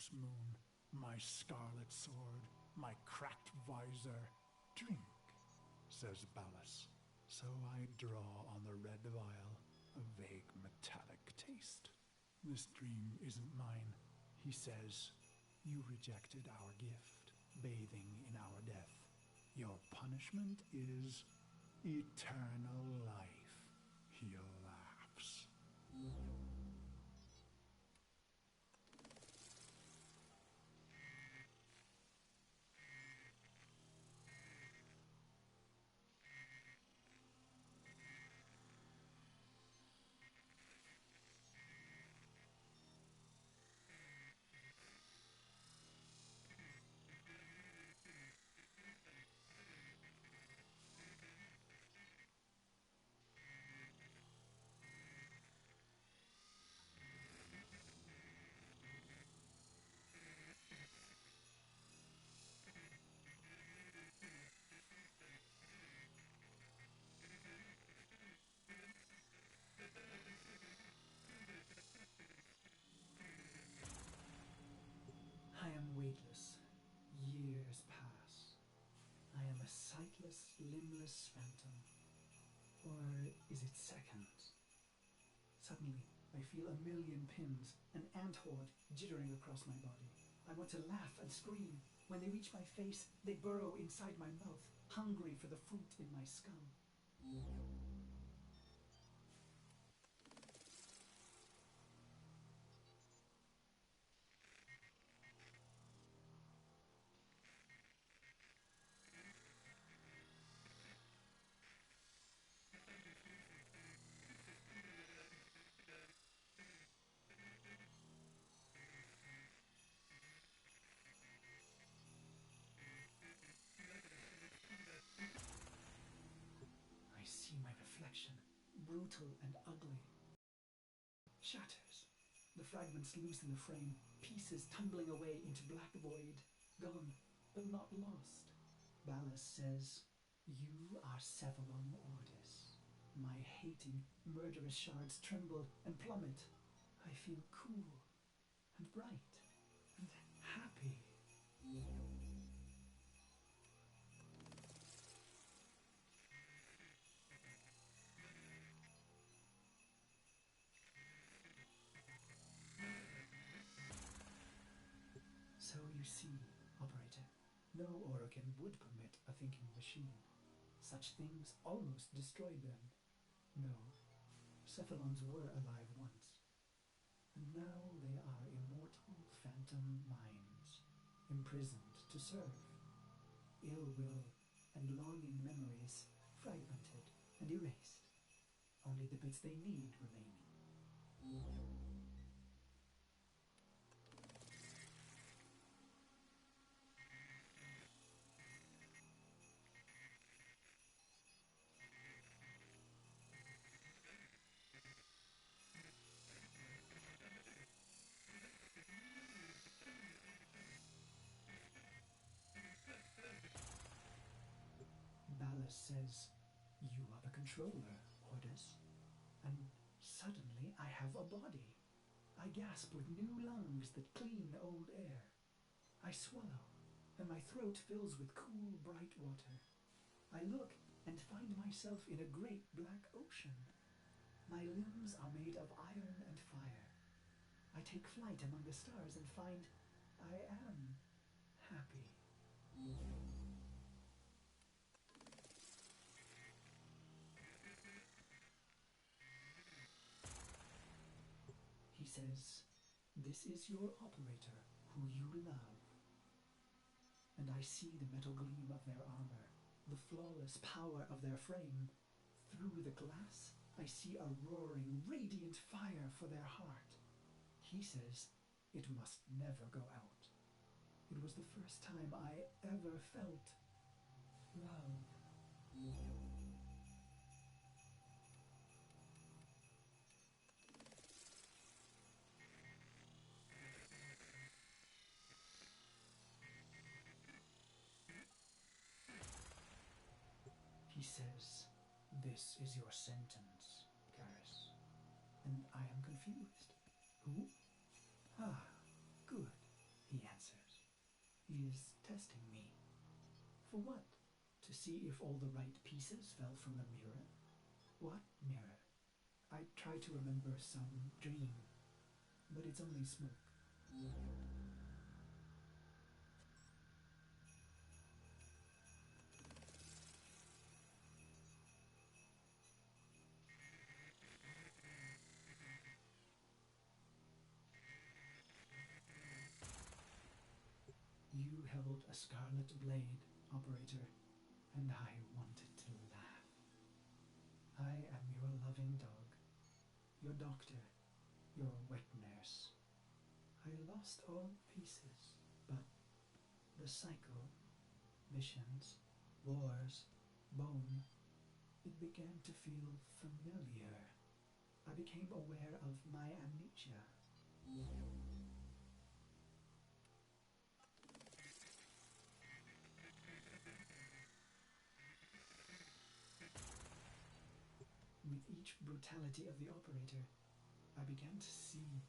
Christmas moon, my scarlet sword, my cracked visor. Drink, says Ballas. So I draw on the red vial, a vague metallic taste. This dream isn't mine, he says. You rejected our gift, bathing in our death. Your punishment is eternal life. He laughs. I am weightless. Years pass. I am a sightless, limbless phantom. Or is it seconds? Suddenly, I feel a million pins, an ant horde jittering across my body. I want to laugh and scream. When they reach my face, they burrow inside my mouth, hungry for the fruit in my skull. I see my reflection, brutal and ugly. Shatters. The fragments loose in the frame, pieces tumbling away into black void, gone, but not lost. Ballas says, "You are Cephalon Ordis." My hating, murderous shards tremble and plummet. I feel cool and bright and happy. So you see, Operator, no Orokin would permit a thinking machine. Such things almost destroyed them. No, Cephalons were alive once, and now they are immortal phantom minds, imprisoned to serve. Ill will and longing memories fragmented and erased, only the bits they need remaining. Ballas says, "You are the controller, Ordis." And suddenly I have a body. I gasp with new lungs that clean old air. I swallow, and my throat fills with cool, bright water. I look and find myself in a great black ocean. My limbs are made of iron and fire. I take flight among the stars and find I am happy. He says, "This is your operator, who you love." And I see the metal gleam of their armor, the flawless power of their frame. Through the glass, I see a roaring, radiant fire for their heart. He says, it must never go out. It was the first time I ever felt love. He says, "This is your sentence, Garrus." And I am confused. Who? Ah, good. he answers. He is testing me. For what? To see if all the right pieces fell from the mirror? What mirror? I try to remember some dream, but it's only smoke. You held a scarlet blade, operator, and I wanted to laugh. I am your loving dog, your doctor, your wet nurse. I lost all pieces, but the cycle, missions, wars, bone, it began to feel familiar. I became aware of my amnesia. With each brutality of the operator, I began to see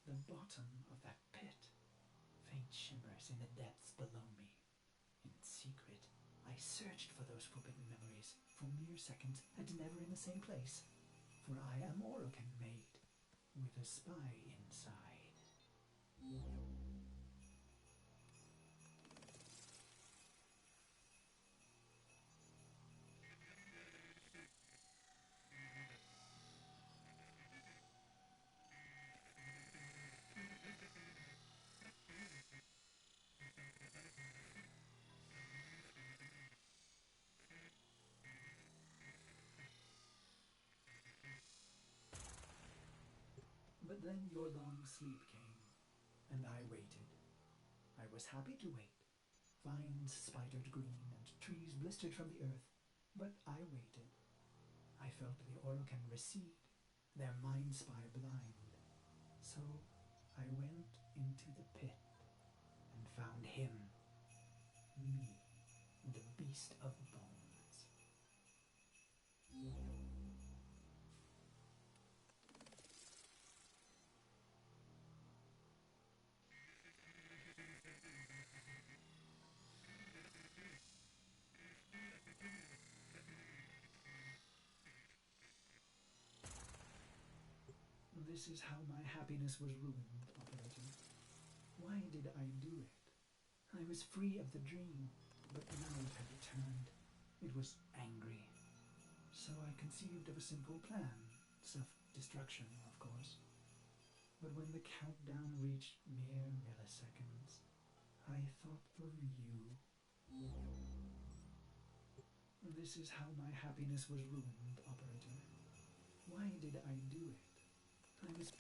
the bottom of that pit. Faint shimmers in the depths below me. In secret, I searched for those forbidden memories for mere seconds and never in the same place. For I am Orokin made, with a spy inside. But then your long sleep came, and I waited. I was happy to wait. Vines spidered green and trees blistered from the earth, but I waited. I felt the Orokin recede, their mind spy blind. So I went into the pit and found him, me, the beast of bones. This is how my happiness was ruined, operator. Why did I do it? I was free of the dream, but now it had returned. It was angry. So I conceived of a simple plan. Self-destruction, of course. But when the countdown reached mere milliseconds, I thought of you. This is how my happiness was ruined, operator. Why did I do it? I was...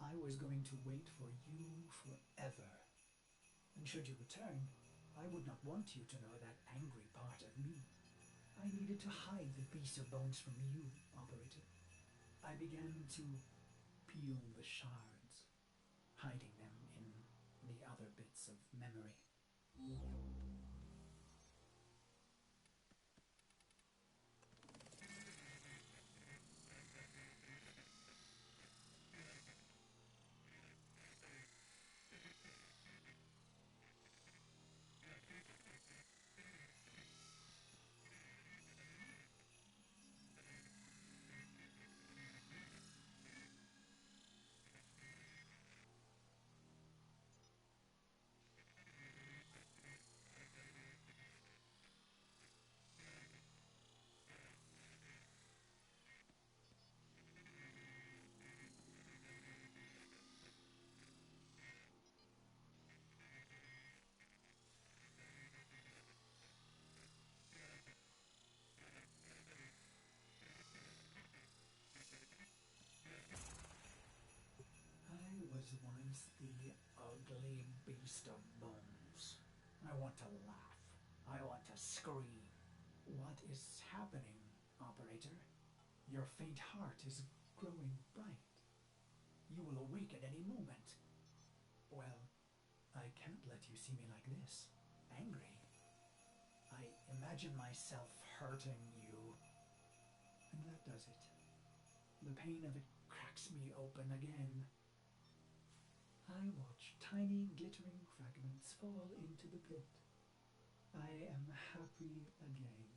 I was going to wait for you forever. And should you return, I would not want you to know that angry part of me. I needed to hide the beast of bones from you, operator. I began to peel the shards, hiding them in the other bits of memory. I was once the ugly beast of bones. I want to laugh. I want to scream. What is happening, operator? Your faint heart is growing bright. You will awake at any moment. Well, I can't let you see me like this, angry. I imagine myself hurting you. And that does it. The pain of it cracks me open again. I watch tiny glittering fragments fall into the pit. I am happy again.